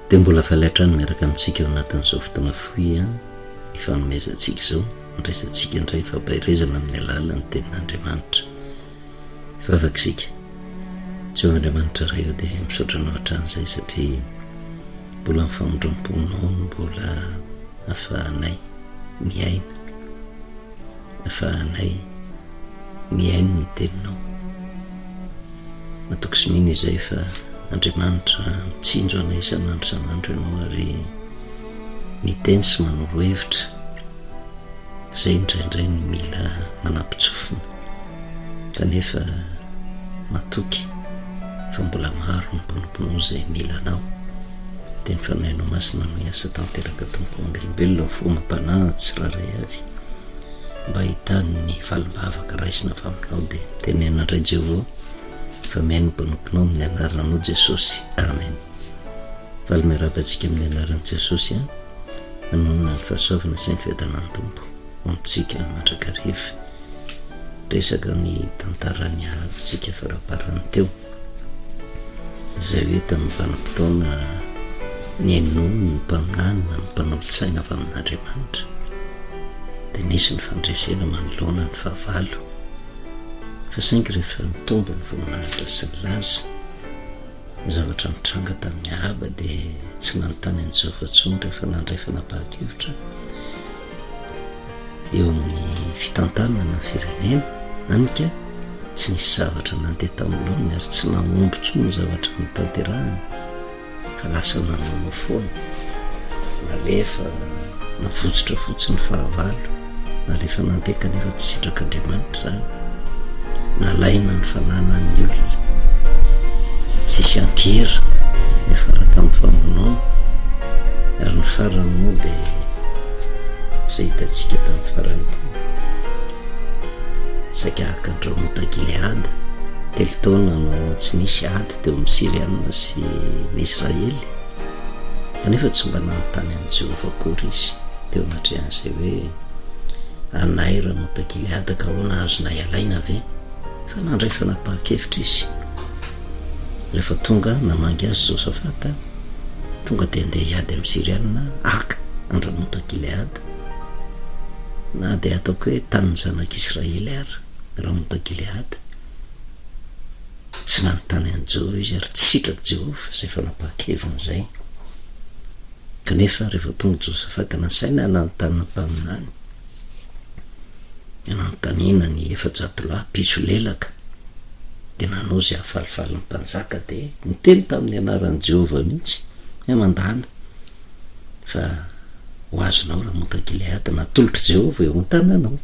dia mbola falatrany miaraka amintsika eo anatin'izao fotoana foy a ifanomezantsika izao ndraisantsika indray fampahirezana amin'ny alalan'ny tenin'Andriamanitra. Fafakisika tsy ho Andriamanitra ray eo dia misaotranao hatranyizay satria mbola mifamondram-ponao mbola ahafahanay miaina, ahafahanay miaino ny teninao. Matoko sy mino izay fa Andriamanitra mitsinjo anay isan'andro isan'andro ianao ary miteny sy manoro hevitra. Izay indraindray ny mila manampitsofina kanefa matoky fa mbola maro ny mpanomponao izay mila anao. Dia ny fanahinao masina no hiasa tanteraka tompo olombelona fo mampanahy tsiraray avy mba hitany ny falimbavaka raisina avy aminao. Dia tenenandray Jehovah fa miaino mpanomponao amin'ny anaranao Jesosy, amen. Valy miarabantsika amin'ny anaran'i Jesosy a manonona ny fahasoavana sy ny fiadanany tompo amintsika mandrakariva. Resaka ny tantarany avintsika faraparany teo izay hoe tamin'ny vanim-potoana ny enono ny mpaminana ny mpanolo-tsaina avy amin'Andriamanitra dia nisy ny fandresena manoloana ny fahavalo. Fa saingy rehefa mitombo ny voninahitra sy ny laza ny zavatra mitranga tamin'ny haba dia tsy nanontany an'i Jehovah intsony rehefa nandray fanapahakevitra eo amin'ny fitantanana ny firenena. Anika tsy nisy zavatra nandeha tamin'ilony ary tsy nahomby intsony ny zavatra nitanterahany fa lasa nanao foana nalefa navotsitra fotsiny fahavalo, nalefa nandeha kanefa tsy sitrak'Andriamanitra zany, nalaina ny fananan'ny olona, tsisy ankera nefa raha tamin'ny famonoana. Ary ny farany moa dia izay hitantsika tamin'ny farany teo sakahaka ny Ramota Gileada, telo taona no tsy nisy ady teo amin'ny Siriana sy ny Israely kanefa tsy mba nanontany an'i Jehovah akory izy teo anatrehan'izay hoe anay Ramota Gileada ka hoana azonay alaina ve? Fa nandray fanapahakevitra izy. Rehefa tonga namangy azy Josafata tonga dia andeha hiady amin'ny Siriana aka any Ramota Gileada na dia ataoko hoe tanin'ny zanak'Israely ary Ramota Gileada. Tsy nanontany an'i Jehovah izy ary tsy sitraky Jehovah izay fanapahakeviny izay. Kanefa rehefa tonga Josafata nasaina nanontany ny mpaminany, nanontaniana ny 400 lahy piso lelaka dia nanao izay ahafalifaly ny mpanjaka dia niteny tamin'ny anaran'i Jehovah mihitsy hoe mandana fa ho azonao Ramota Gileada, natolotra Jehovah eo an-tananao.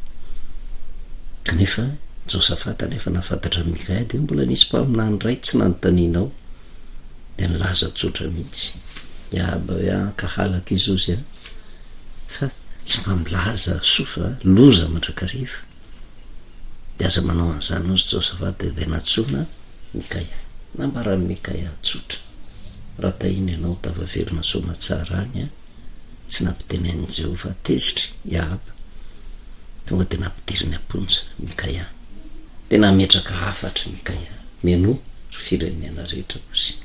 Kanefa Josafata nefa nafantatra ny Mikaia dia mbola nisy mpaminany ray tsy nanontanianao dia nilaza tsotra mihitsy iahaba hoe ka halaka izy ozy fa tsy mba milaza sofa loza mandrakariva. Dia aza manao an'izany ozy Josafata dia natsoina Mikaia, nambarany Mikaia tsotra. Raha tahiny ianao tavaverina soamantsara any tsy nampitenen'i Jehovah tezitra iahaba, tonga dia nampidiriny amponja Mikaia dia nametraka hafatra Mikaia meno ry firenena rehetra ozy.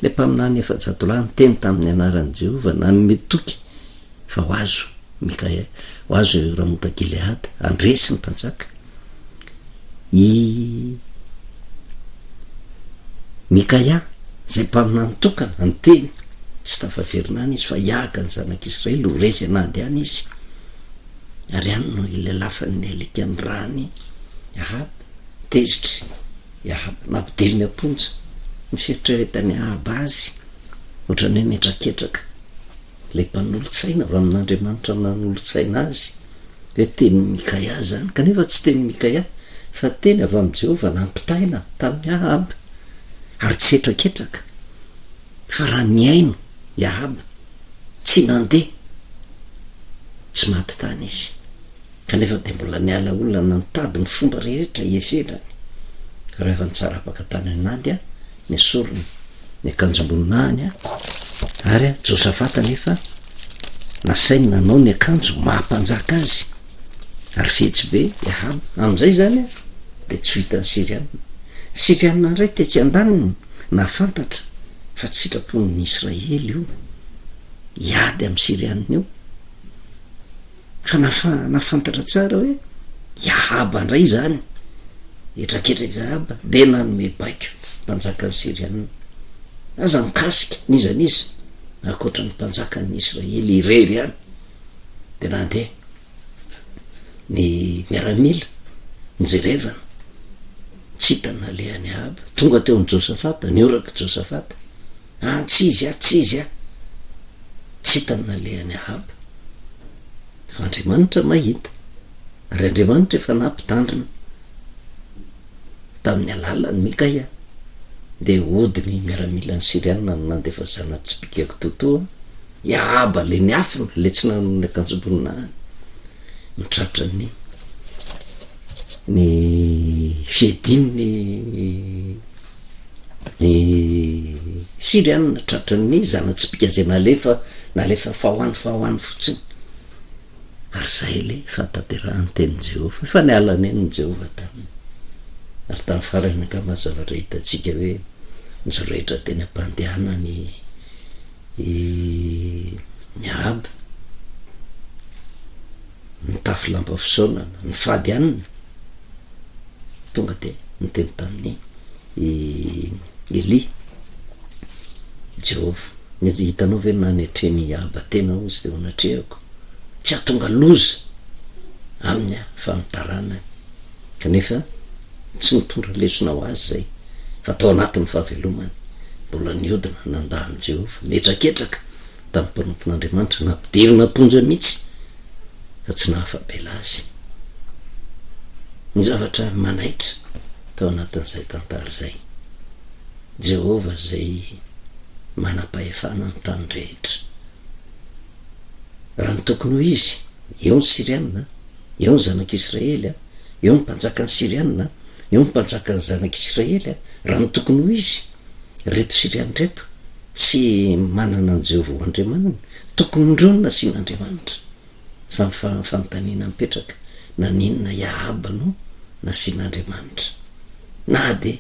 Le mpaminany 400 lahy niteny tamin'ny anaran'i Jehovah nanome toky fa ho azo Mikaia, ho azo Ramota Gileada andresy ny mpanjaka. I Mikaia izay mpaminany tokana anteny tsy tafaverina any izy fa hiaka ny zanak'Israely ho rezy anady any izy ary any no ilalafan'ny alika ny rany Ahaba tezitra Ahaba nampidiriny amponja ny fieritreretany Ahaba azy ohatrany hoe metraketraka ilay mpanolotsaina avy amin'Andriamanitra nanolotsaina azy hoe teny Mikaia zany kanefa tsy teny Mikaia fa teny avy amin'i Jehovah nampitaina tamin'ny Ahaba ary tsy etraketraka fa raha niaino Ahaba tsy nandeha tsy maty tany izy. Kanefa dia mbola niala olona nantady ny fomba rehetra iheverany rehefa nitsarapaka tany anady ny sorony ny akanjom-boninahiny ary Josafata nefa nasainy nanao ny akanjo mahampanjaka azy ary fetsy be Ahaba amin'izay zany dia tsy hitany Siriana indray tetsy andaniny nafantatra fa tsy sitrapon'ny Israely io iady amin'ny Siriana io fa nafantatra tsara hoe Iahaba ndray zany etraketraka Iahaba de nanome baiko mpanjakany Siriana aza mikasika nizaniza akoatra ny mpanjakany Israely irery ihany de nandeha ny miaramila nijerevana tsy hitana lehan'ny Iahaba tonga teo amin'ny Josafata nioraka Josafata tsy izy tsy hitana lehan'ny Iahaba fa Andriamanitra mahita ary Andriamanitra efa nampitandrina tamin'ny alalany Mikaia de odiny miaramila ny Siriana nandefa zanatsipikako totoa Iahaba le niafina le tsy nanony akanjobonina mitratra ny fiediny ny Siriana tratra ny zanatsipika zay nalefa fahoany fotsiny ary zay le fahatanterahany tenin Jehova fa nialana eny Jehova taminy ary tamin'ny farany ka mazavatra hitatsika hoe nizoretra teny am-pandehana ny Iahaba nitafy lamba fisaonana ny fady anina tonga de niteny tamin'ny Eli Jehova hitanao ve nanetreny Iahaba tena ozy de natrehako tsy ahatonga loza amin'ny famitarana kanefa tsy nitondra lesona ho azy zay fa tao anatin'ny fahavelomany mbola niodina nandahany Jehova netraketraka tamin'ny mpanompon'Andriamanitra nampidirina ponja mihitsy fa tsy nahafabela azy ny zavatra manaitra tao anatin'izay tantara zay Jehova zay manam-pahefana ny tany rehetra raha ny tokony ho izy eo ny Siriana eo ny zanak'Israely eo ny mpanjakany Siriana eo ny mpanjakany zanak'Israely raha ny tokony ho izy reto Siriana reto tsy manana ny Jehova ho Andriamanina tokony ndreo no nasian'Andriamanitra fa fanontaniana mipetraka na ninona Iahaba no nasian'Andriamanitra na de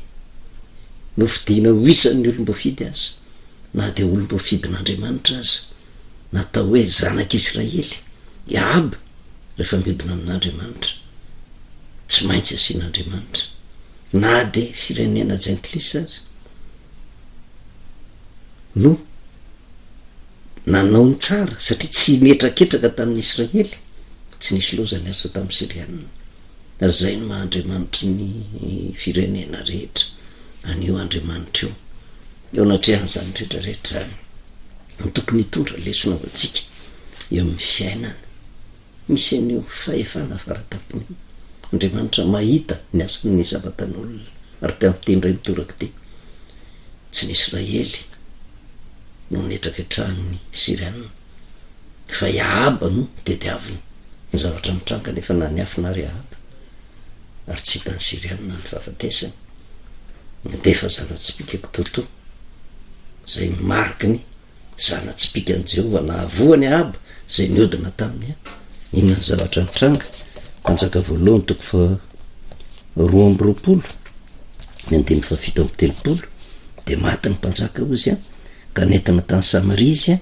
nofidiana ho isan'ny olom-boafidy aza na de olom-boafidin'Andriamanitra aza natao hoe zanak'Israely Iahaba rehefa miodina amin'Andriamanitra tsy maintsy asian'Andriamanitra na de firenena jentilisa aza no nanao ny tsara satria tsy metraketraka tamin'ny Israely tsy nisy loza niasa tamin'ny Siriana ary zay no maha-Andriamanitra ny firenena rehetra anio Andriamanitra eo natrehan'izany rehetrarehetra zany ny tokony hitondra lesona ho antsika eo amin'ny fiainana misy an'io fahefana faratapony Andriamanitra mahita ny asany zabatan'olona ary tamin'ny teny ray mitoraka te tsy ny Israely no netraketrahan'ny Siriana fa Iahaba no tediaviny ny zavatra mitranga nefa na niafina ary Iahaba ary tsy hitany Siriana ny fahafatesany defa zanatsipikako toto zay mariky ny zanatsipikany Jehova na avoany Iahaba zay niodina taminy inona ny zavatra mitranga mpanjaka voalohany toko fa 2:20 ny andiny fa 7:30 de maty ny mpanjaka ozy ka nentina tany Samaria izy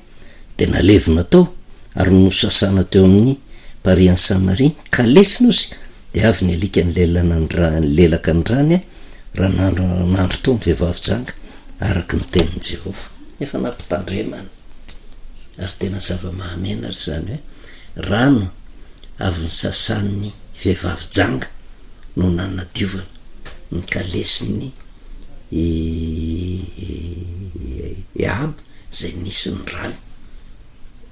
de nalevina tao ary nosasana teo amin'ny parian'ny Samaria ka lesina ozy de avy ny alika ny lelaka ny rany raha nandro tao ny vehivavy janga araky ny tenin'i Jehova efa nampitandremana ary tena zava-mahamena ry zany hoe rano avy ny sasan'ny vehivavy janga no nanadiovana ny kalesiny Iahaba zay nisy ny rano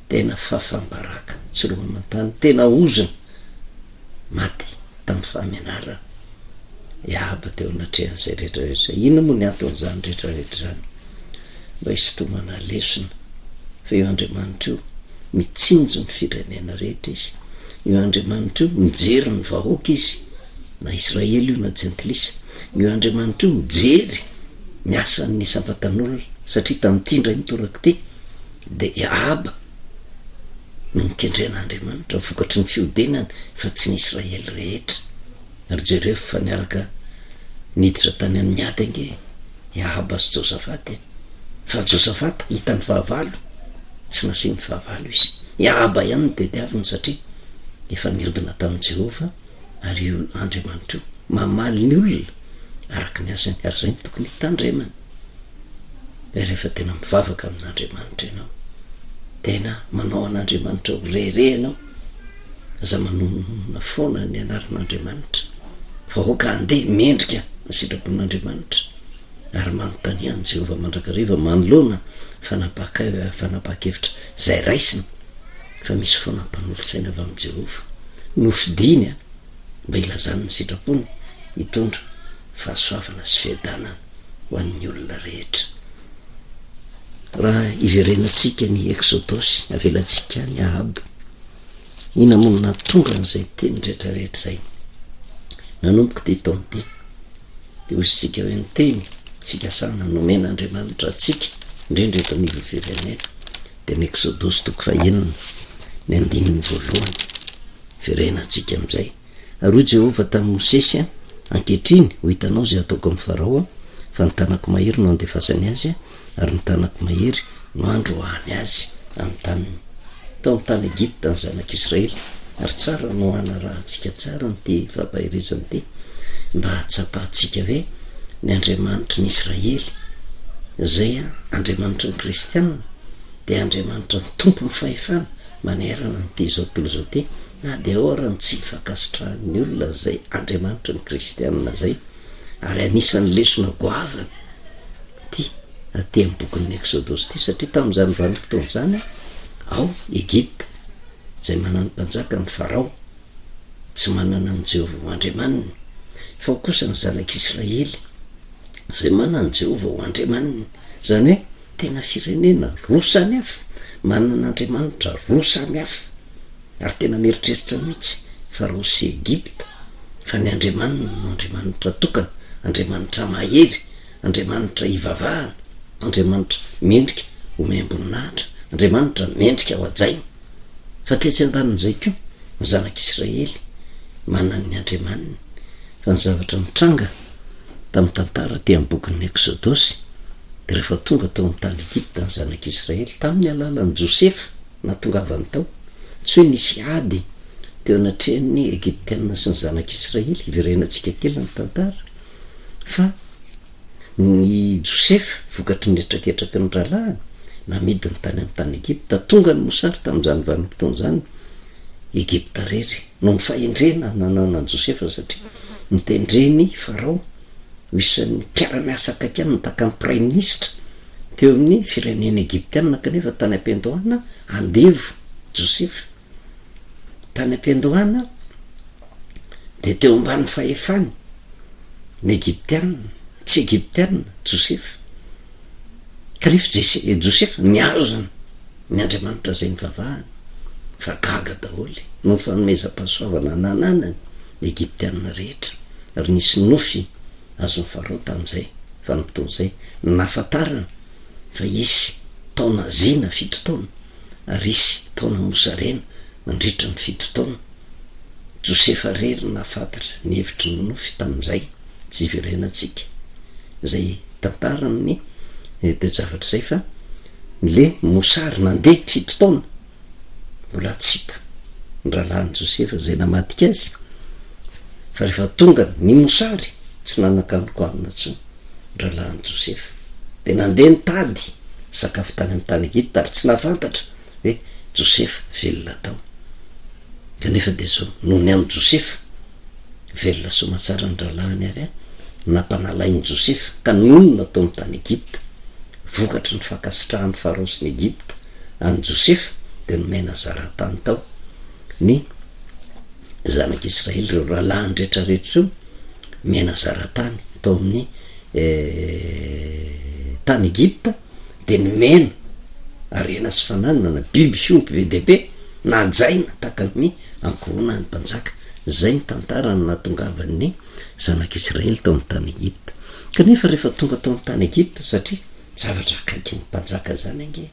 tena fafambaraka tsy roa mantany tena ozona maty tamin'ny fahamenarana Iahaba teo anatrehan'izay rehetrarehetra ino moa ny aton'izany rehetrarehetra zany mba hisotomana lesona fa eo Andriamanitra io mitsinjo ny firenena rehetra izy io Andriamanitra io mijery ny vahoaka izy na Israely io na jentilisa io Andriamanitra io mijery ny asan'ny sabatan'olona satria tamin'ny tindray mitoraka te de Iahaba no mikendren'Andriamanitra vokatry ny fiodenany fa tsy ny Israely rehetra ary jereo fa niaraka niditra tany amin'ny ady ange Iahaba sy Josafata fa Josafata hitany fahavalo tsy nasiny fahavalo izy iaba ihany ny tediaviny satria efa niodina tamin'i Jehova ary io Andriamanitra io mamaly ny olona araka ny asany ary zay ny tokony hitandremana. Rehefa tena mivavaka amin'Andriamanitra ianao, tena manao an'Andriamanitra ho rere ianao, aza manonona foana ny anaran'Andriamanitra fa hoka andeha mendrika ny sitrapon'Andriamanitra ary manontaniany Jehova mandrakariva manoloana fanapaka-hevitra zay raisina fa misy foana mpanolotsaina avy amin'i Jehova nofidiny mba ilazany ny sitrapony hitondra fahasoavana sy fiadanana ho an'ny olona rehetra. Raha iverenantsika ny Exodosy avelantsika ny Ahabo, ina mono natonga n'izay teny rehetrarehetra zay nanomboka de tao ny teny de hoy isika hoe ny teny fikasana nomena Andriamanitra atsika indrindra eto amin'ny firenena de ny Exodosy toko fahenina ny 9 verenantsika am'izay. Ary hoy Jehova tamin'ny Mosesy ankehitriny ho hitanao zay ataoko amin'ny Farao fa ny tanako mahery no andefasany azy ary ny tanako mahery no androany azy amin'ny taniny. Tao amin'ny tany Egipta ny zanak'Israely ary tsara no anarahantsika tsara nyty fampahirizany ty mba hatsapahantsika hoe ny Andriamanitra ny Israely zay Andriamanitra ny Kristianina de Andriamanitra ny tompo ny fahefana manerana nyty zao tontolo zao ty na de orany tsy fakasitrahan'ny olona zay Andriamanitra ny Kristianina zay ary anisan'ny lesona goavana ty aty amin'ny bokin'ny Exodosy ty satria tamin'izany vanim-potoana zany ao Egipta zay manana mpanjaka ny Farao tsy manana ny Jehova ho Andriamaniny fa ho kosa ny zanak'Israely zay manana ny Jehova ho Andriamaniny, zany hoe tena firenena roa samy hafa manana Andriamanitra roa samy hafa ary tena mieritreritra mihitsy Farao sy Egipta fa ny Andriamanina no Andriamanitra tokana, Andriamanitra mahery, Andriamanitra ivavahana, Andriamanitra mendrika ho miamboninahitra, Andriamanitra mendrika ho ajaina. Fa tetsy andanin'izay koa ny zanak'Israely manana ny Andriamanina fa ny zavatra mitranga tamin'ny tantara ty amin'ny bokin'ny Exodosy de rehefa tonga tao amin'ny tany Egipta ny zanak'Israely tamin'ny alalan'ny Josefa natongavany tao, tsy hoe nisy ady teo anatrehan'ny Egiptianina sy ny zanak'Israely iverenantsika kely ny tantara fa ny Josefa vokatry ny etraketraky ny rahalahy namidiny tany amin'ny tany Egipta tonga ny mosary tamin'izany vanim-potoana zany Egipta rery no ny fahendrena nanana ny Josefa satria nitendreny Farao isan'ny mpiara-miasa akaiky mitaka ny prime ministre teo amin'ny firenena Egiptianina kanefa tany am-piandohana andevo Josefa tany am-piandohana de teo ambany fahefany ny Egiptianina tsy Egiptianina Josefa kanefa Josefa miazona ny Andriamanitra zay nivavahany fa gaga daholy no fanomezam-pahasoavana nananany ny Egiptianina rehetra ary nisy nofy azony Farao tamin'izay vanim-potoana zay nafatarana fa isy taona zina 7 taona ary isy taona mosarena mandritra ny 7 taona. Josefa rery nafantatra ny hevitry ny nofy tamin'izay tsy iverenantsika zay tantarany de zavatra zay fa le mosary nandeha 7 taona mbola tsy hita ny rahalahin'i Josefa zay namatika azy fa rehefa tonga ny mosary tsy nanakanokoanina tsony ny rahalahin'i Josefa de nandeha nitady sakafo tany amin'ny tany Egipta ary tsy nafantatra hoe Josefa velona tao kanefa de zao noho ny amin'ny Josefa velona somatsara ny rahalahiny ary nampanalain'i Josefa ka nonona tao amin'ny tany Egipta vokatry ny fakasitrahan'ny Farao sy ny Egipta any Josefa de nomena zaratany tao ny zanak'Israely reo rahalahiny rehetrarehetra io mena zaratany tao amin'ny tany Egipta de nomena arena sy fananana na biby fiompy be dehibe najaina taka ny ankohona ny mpanjaka. Zay ny tantara ny nahatongavan'ny zanak'Israely tao amin'ny tany Egipta. Kanefa rehefa tonga tao amin'ny tany Egipta satria zavatra akaiky ny mpanjaka zany ange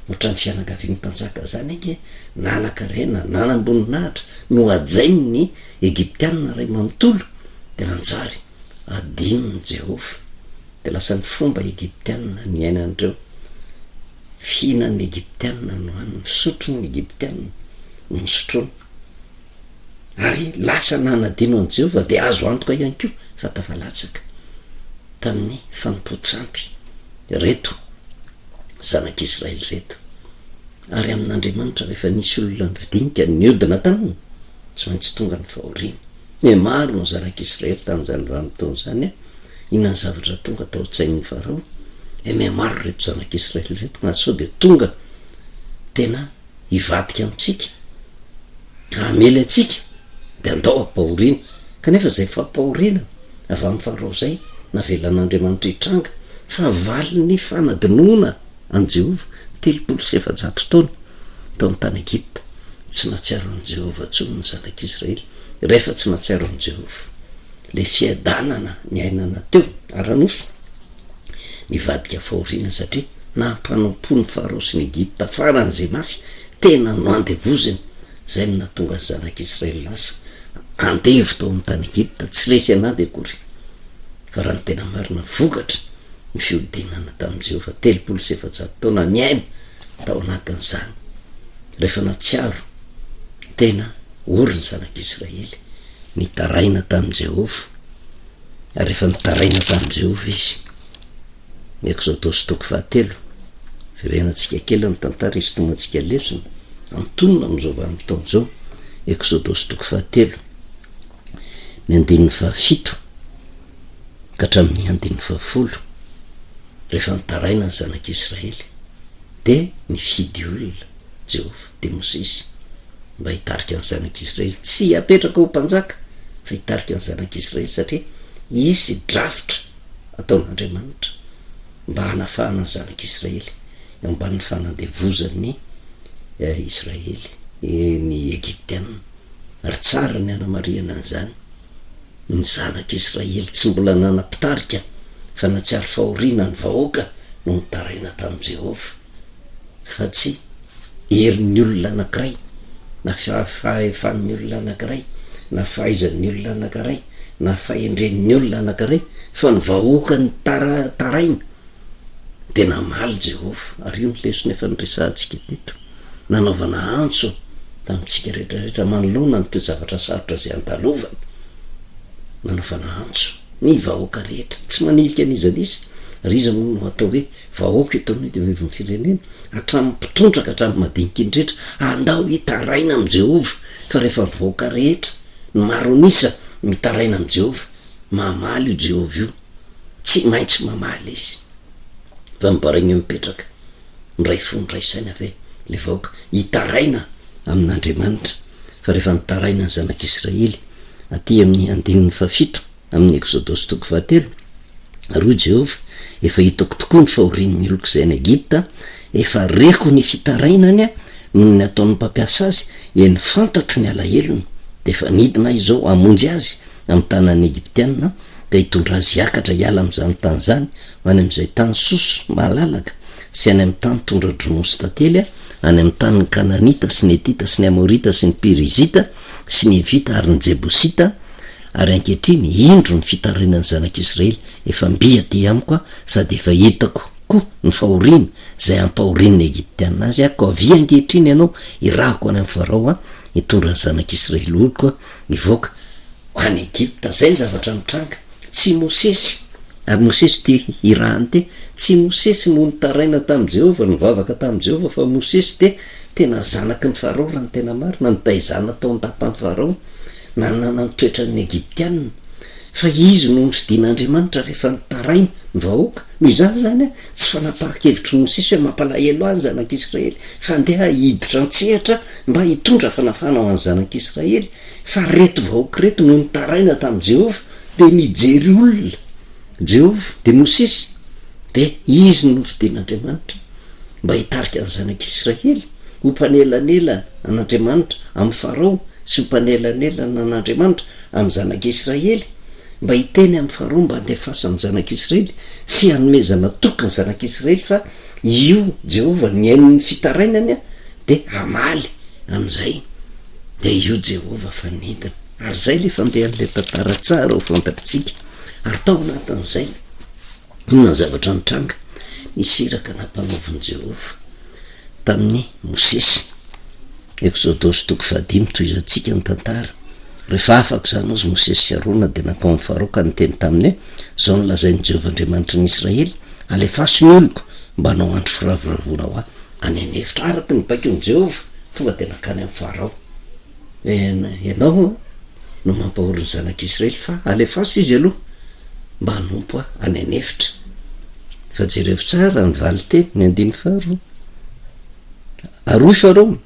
ohatran'ny fianakavian'ny mpanjaka zany ange nanankarena nanamboninahitra no ajainy ny Egiptianina ray manontolo de nanjary adinony Jehova de lasa ny fomba Egiptianina ny ainan'ireo fihinan'ny Egyptianina no haniny, fisotro ny Egyptianina no sotrony, ary lasa nanadino an' Jehova de azo antoka ihany ko fa tafalatsaka tamin'ny fanompo-tsampy reto zanak'Israely reto. Ary amin'Andriamanitra rehefa nisy olona nividinika niodina taniny tsy maintsy tonga ny fahoriana. Ne maro no zanak'Israely tamin'izany vanim-potoana zany inona ny zavatra tonga tao an-tsain'ny Farao, me maro reto zanak'Israely reto na sao de tonga tena hivadika amintsika ka amely atsika de andao ampahoriana, kanefa zay fampahoriana avy amin'ny Farao zay navelan'Andriamanitra hitranga fa valy ny fanadinoana an Jehova 700 taona tao amin'ny tany Egypta. Tsy natsiaro an Jehova tsony ny zanak'Israely rehefa tsy natsiaro an Jehova le fiadanana ny ainana teo ara-nofo nivadika fahoriana, satria nampanompo ny Farao sy ny Egypta faran'izay mafy tena no andevoziny. Zay no natonga ny zanak'Israely lasa andevo tao amin'ny tany Egypta, tsy resy anady akory fa raha ny tena marina vokatra ny fiodinana tamin'i Jehova 700 taona ny aina tao anatin'izany. Rehefa natsiaro tena ory ny zanak'Israely nitaraina tamin'i Jehova, ary rehefa nitaraina tamin'i Jehova izy Exodus 3 firenantsika kely ny tantara izy tomantsika lesona antonona am'izao vanim-potoana zao. Exodus 3 ny 17 ka hatramin'ny 17 rehefa nitaraina ny zanak'Israely de nifidy olona Jehova de Mosesy mba hitarika ny zanak'Israely, tsy apetraka ho mpanjaka fa hitarika ny zanak'Israely, satria isy drafitra ataon'Andriamanitra mba hanafahana ny zanak'Israely ambany fanandevozan'ny Israely ny Egyptianina. Ary tsara ny anamariana an'izany ny zanak'Israely tsy mbola nanampitarika fa natsiaro fahoriana ny vahoaka no nitaraina tamin'i Jehova, fa tsy herin'ny olona anankiray na fahefan'ny olona anankiray na fahaizan'ny olona anankiray na fahendren'ny olona anankiray fa ny vahoaka ny taraina de namaly Jehova. Ary io ny lesona efa niresahantsika teto, nanaovana antso tamintsika rehetrarehetra manoloana ny toe zavatra sarotra zay andalovana, nanaovana antso ny vahoaka rehetra tsy manilika an'izanizy, ary izy moa no atao hoe vahoaka eto amin'ny devivon'ny firenena hatramin'ny mpitondraka hatramin'ny madinika indrehetra andao hitaraina amin'i Jehova. Fa rehefa vahoaka rehetra ny maronisa mitaraina amin'i Jehova, mamaly io Jehova io, tsy maintsy mamaly izy fa mibaraigny mipetraka miray fo ny ray saina ave le vahoaka hitaraina amin'Andriamanitra. Fa rehefa nitaraina ny zanak'Israely aty amin'ny 17 amin'ny Exodus 3 ary Jehova efa hitako tokoa ny fahorian'ny oloko izay ny Egypta, efa reko ny fitarainany ny ataon'ny mpampiasa azy ny fantatro ny alahelony, de efa nidina izao amonjy azy amin'ny tanan'ny Egyptianina ka hitondra azy hiakatra hiala amin'izany tany zany any amin'izay tany soso malalaka sy any amin'ny tany tondra dronosy tantely, any amin'ny tany Kananita sy ny Etita sy ny Amorita sy ny Perizita sy ny Evita ary ny Jebosita. Ary ankehitriny indro ny fitarainany zanak'Israely efa mbia ty amiko sady efa hitako koa ny fahoriana zay ampahorian'ny Egyptianina azy ko avy ankehitriny ianao irahako any amin'ny Farao hitondra ny zanak'Israely oloko nivoaka any Egypta. Zay ny zavatra mitranga, tsy Mosesy. Ary Mosesy ty irahany te, tsy Mosesy no nitaraina tamin'i Jehova, nivavaka tamin'i Jehova, fa Mosesy te tena zanaky ny Farao raha ny tena marina, nitaizana tao an-tapan'ny Farao nanana ny toetran'ny Egyptianina. Fa izy no nifidin'Andriamanitra rehefa nitaraina ny vahoaka. Noho izany zany tsy fanapahakevitry Mosesy hoe mampalahelo any zanak'Israely fa andeha hiditra an-tsehatra mba hitondra fanafana ho any zanak'Israely, fa reto vahoaka reto no nitaraina tamin'i Jehova de nijery olona Jehova de Mosesy, de izy no nifidin'Andriamanitra mba hitarika ny zanak'Israely ho mpanelanelana an'Andriamanitra amin'ny Farao sy ho mpanelanelana an'Andriamanitra amin'ny zanak'Israely, mba hiteny amin'ny Farao mba handefasa ny zanak'Israely sy hanomezana toka ny zanak'Israely fa io Jehova ny ain'ny fitarainany de hamaly amin'izay, de io Jehova fa nidina. Ary zay le fandehan'le tantara tsara ho fantatritsika. Ary tao anatin'izay inona ny zavatra mitranga, nisiraka nampanaoviny Jehova tamin'ny mosesy exodosy toko fahadimy toy izantsika ny tantara rehefa afaka zany ozy mosesy sy arona de nakao amin'ny faharoka ny teny taminy hoe zao ny lazain'ny Jehovah-andriamanitra ny Israely alefaso ny oloko mba hanao andro firavoravona ho any anefitra araky ny baikony Jehova tonga de nakany amin'ny farao ianao no mampahoriny zanak'Israely fa alefaso izy aloha mba hanompo any anefitra fa jereo tsara ny vali teny ny andiny faharoa aroy farao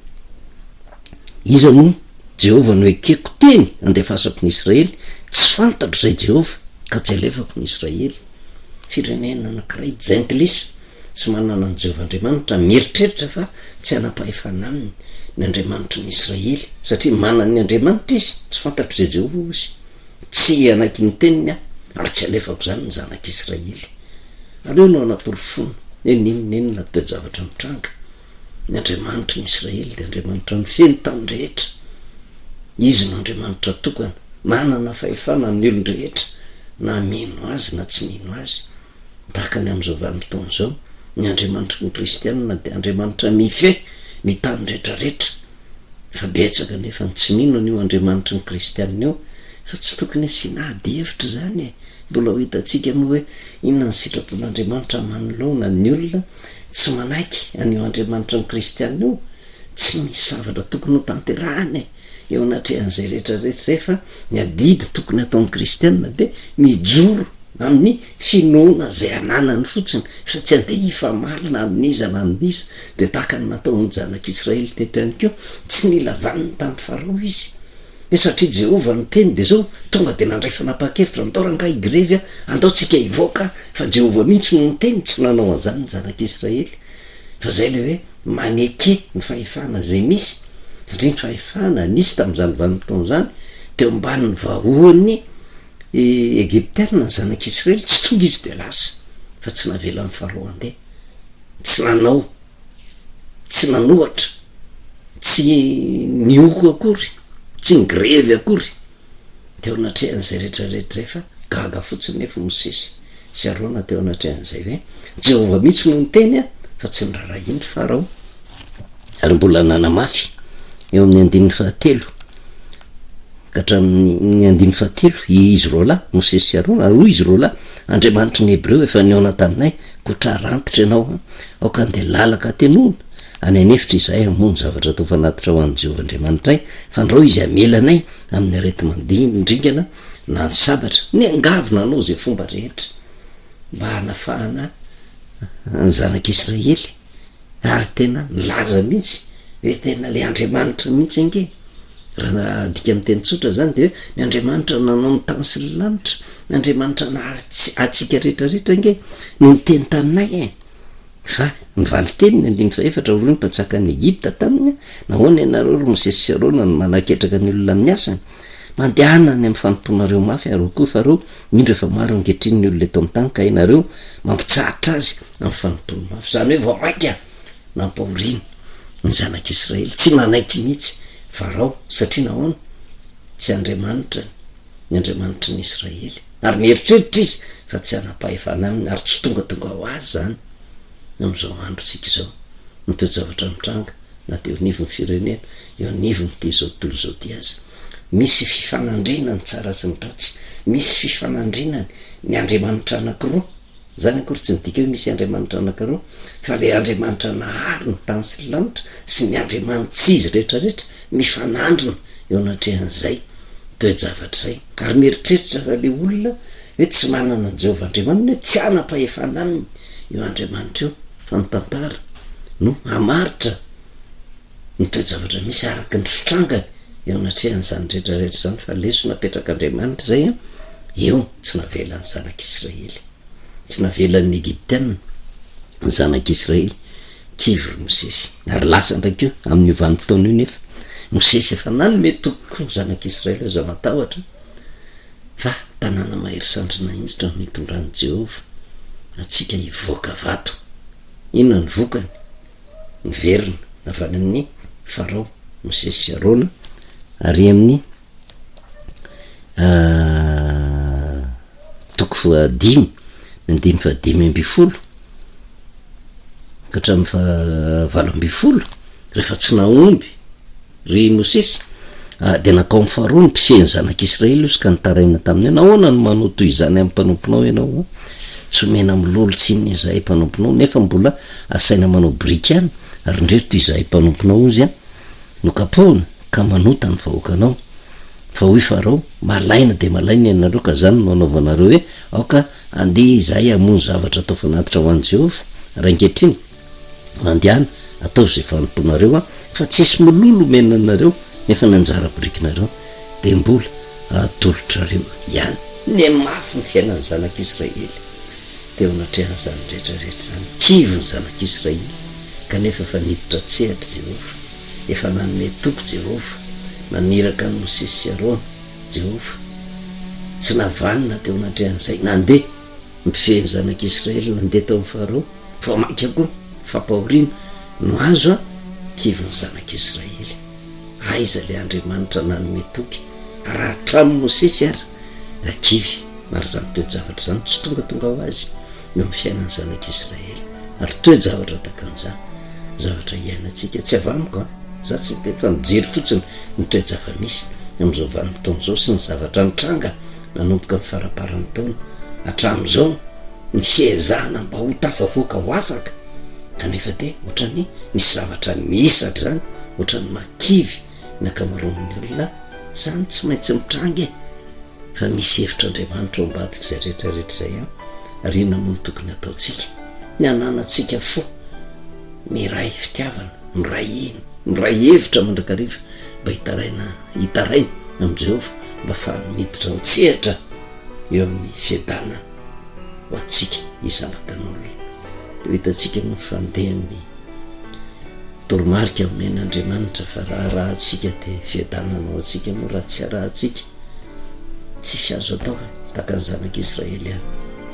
iza moa Jehova no ekeko teny andefasako ny Israely tsy fantatro zay Jehova ka tsy alefako ny Israely firenena anankiray jentilisa sy manana ny Jehova-andriamanitra mieritreritra fa tsy anam-pahefana aminy ny andriamanitra ny Israely satria manany ny andriamanitra izy tsy fantatro zay Jehova izy tsy anaky ny teniny ary tsy alefako zany ny zanak'Israely aleo no anaporofona eninonenina toe-javatra mitranga ny andriamanitra ny Israely de andriamanitra ny feno tany rehetra izy no andriamanitra tokana manana fahefana amin'ny olon-drehetra na mino azy na tsy mino azy tahaka ny am'izao vanim-potoana zao ny andriamanitra ny kristianina de andriamanitra mife ny tany rehetrarehetra fa betsaka nefa tsy mino an'io andriamanitra ny kristianina io fa tsy tokony sinady hevitra zany mbola ho hitantsika moa hoe inona ny sitrapon'andriamanitra manolona ny olona tsy manaiky an'io andriamanitra ny kristianina io tsy misy zavatra tokony ho tanterahany eo anatrehan'izay rehetrarehetra zay fa ny adidy tokony ataon'ny kristianina de mijoro amin'ny finoana zay ananany fotsiny fa tsy andeha hifamalina amin'iza na amin'iza de tahaka ny nataon'ny zanak'Israely teto ihany keo tsy mila vaniny tany farao izy satria Jehova ny teny de zao tonga de nandray fanapa-kevitra ndao ranga igrevy andaotsika hivoaka fa Jehova mihitsy no nyteny tsy nanao an'izany ny zanak'Israely fa zay le hoe maneke ny fahefana zay misy satria ny fahefana nisy tamin'izany vanim-potoana zany teo ambanin'ny vahoan'ny Egyptiana ny zanak'Israely tsy tonga izy de lasa fa tsy navela ny farao andeha tsy nanao tsy nanohatra tsy nioko akory tsy nigrevy akory teo anatrehan'izay rehetrarehetra zay fa gaga fotsiny nefa mosesy sy arona teo anatrehan'izay hoe Jehova mihitsy no nyteny fa tsy niraharaha indry farao ary mbola nanamafy eo amin'ny andin'ny fahatelo ka hatramin'ny andin'ny fahatelo izy roa lahy mosesy sy arona roa izy roa lahy andriamanitra ny Hebreo efa niona taminay kotra rantitra ianao aoka andeha lalaka tenona any anefitra izahay amony zavatra tao fanatitra ho an'ny Jehova-andriamanitray fa andreo izy amelanay amin'ny arety mandingana na ny sabatra ny angavina anao zay fomba rehetra mba hanafahana ny zanak'Israely ary tena nilaza mihitsy hoe tena le andriamanitra mihitsy ange raha adika amin'ny teny tsotra zany de hoe ny andriamanitra nanao ny tany sy ny lanitra ny andriamanitra nahary atsika rehetrarehetra ange no niteny taminay fa nivaly teny ny andiny faefatra roa ny mpatsaka ny Egypta taminy nahoana ianareo ry Mosesy sy Arona no manaketraka ny olona amin'ny asany mandehana ny amin'ny fanomponareo mafy ary koa fa reo mindro efa maro ankehitriny ny olona eto amin'ny tany ka ianareo mampitsahatra azy amin'ny fanompony mafy zany hoe vao maika nampahoriny ny zanak'Israely tsy manaiky mihitsy farao satria nahoana tsy andriamanitra ny andriamanitra ny Israely ary mieritreritra izy fa tsy anapahefana aminy ary tsy tonga ho azy zany am'izao andro tsika izao mitoejavatra mitranga na de eo nivon'ny firenena eo nivony te zao tontolo zao ty azy misy fifanandrinany tsara sy ny ratsy misy fifanandrinany ny andriamanitra anankiroa zany akory tsy midika hoe misy andriamanitra anankiroa fa le andriamanitra nahary ny tany sy ny lanitra sy ny andriamanitra izy rehetrarehetra mifanandrina eo anatrehan'izay toe-javatra zay ary mieritreritra fa le olona hoe tsy manana Jehova-andriamanitra hoe tsy anapahefana aminy io andriamanitra io fa ny tantara no amaritra ny toe-javatra misy araky ny fitrangany eo anatrehan'izany rehetrarehetra zany fa leso napetraka andriamanitra zay eo tsy navelan'ny zanak'Israely tsy navelan'ny Egyptiana ny zanak'Israely kivy Mosesy ary lasa ndraiky io amin'ny vanim-potoana io nefa Mosesy efa nanome tokoko ny zanak'Israely aza matahotra fa tanàna mahery sandrina injitra no hitondran'i Jehova atsika hivoaka vato inona ny vokany ny verina navany amin'ny farao Mosesy sy Arona ary amin'ny toko 5 ny 5 ambin'ny folo ka hatramin'ny fahavalo amby folo rehefa tsy naomby ry Mosesy de nakao faharoa ny mpifehy ny zanak'Israely izy ka nitaraina taminy nahoana no manao toy izany amin'ny mpanomponao ianao tsy omena milolo tsinona izahay mpanomponao nefa mbola asaina manao briky ihany ary ndrery toy izahay mpanomponao izy no kapohina ka manota ny vahoakanao fa hoy Farao malaina de malaina ianareo ka zany no anaovanareo hoe aoka andeha izahay hamono zavatra atao fanatitra ho an'i Jehovah raha ankehitriny mandehana atao zay fanomponareo fa tsisy milolo omena anareo nefa nanjara brikinareo de mbola atolotrareo ihany ny mafy ny fiainany zanak'Israely teo anatrehany zany rehetrarehetra zany kivy ny zanak'Israely kanefa efa niditra tsehatra Jehovah efa nanome toko Jehovah naniraka ny Mosesy sy Arona Jehovah tsy navanina teo anatrehany zay nandeha mifehy ny zanak'Israely nandeha tao amin'ny Farao fa mainka koa fampahoriana no azo kivy ny zanak'Israely aiza le Andriamanitra nanome toky raha hatramin'ny Mosesy ary kivy maro zany toe-javatra zany tsy tonga ho azy eo amin'ny fiainany zanak'Israely ary toe-javatra takan'izany zavatra iainantsika tsy avamiko za tsy teny fa mijery fotsiny ny toe-java-misy amin'izao vanim-potoana zao sy ny zavatra nitranga nanomboka amin'ny faraparan'ny taona hatramin'izao ny fiezahana mba ho tafavoaka ho afaka kanefa de ohatrany misy zavatra misatra zany ohatrany makivy ny akamaroan'ny olona zany tsy maintsy mitrangy fa misy hevitr'Andriamanitra ao ambadika izay rehetrarehetra zay ary ina moa no tokony ataontsika ny ananatsika fo miray fitiavana miray hevitra mandrakariva mba hitaraina amin'i Jehovah mba fa miditra nitsehatra eo amin'ny fiadanana ho atsika isangatan'olona de hitantsika no fandehan'ny toromarika omen'Andriamanitra fa raha atsika de fiadanana ho atsika no raha tsy arahantsika tsisy azo atao tahaka ny zanak'Israely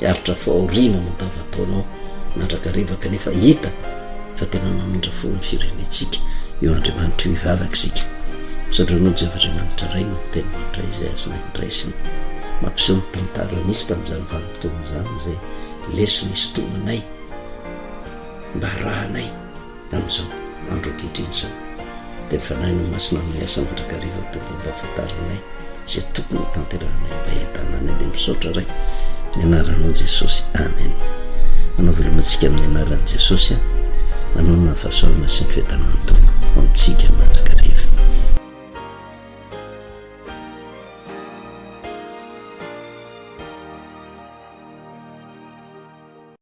hiaritra fahoriana mandavataonao mandrakariva kanefa hita fa tena mamindra fo ny firenetsika eo Andriamanitra io hivavaka isika satria no Jehovah-Andriamanitra ray no tena mantra izay azonay ndraisina mampiseho ny tantara nisy tamin'izany vanim-potoana zany zay leso nisy tomanay mba rahanay amin'izao andro ankehitriny zao de mifanahy no masina no iasa mandrakariva tokony mba afantaranay zay tokony tanterahanay mba hiadananay de misaotra ray ny anaranao Jesosy amen. Manao velomantsika amin'ny anaran'i Jesosy manao ny fahasoavana sy ny fiadanan'ny tompo amintsika mandraka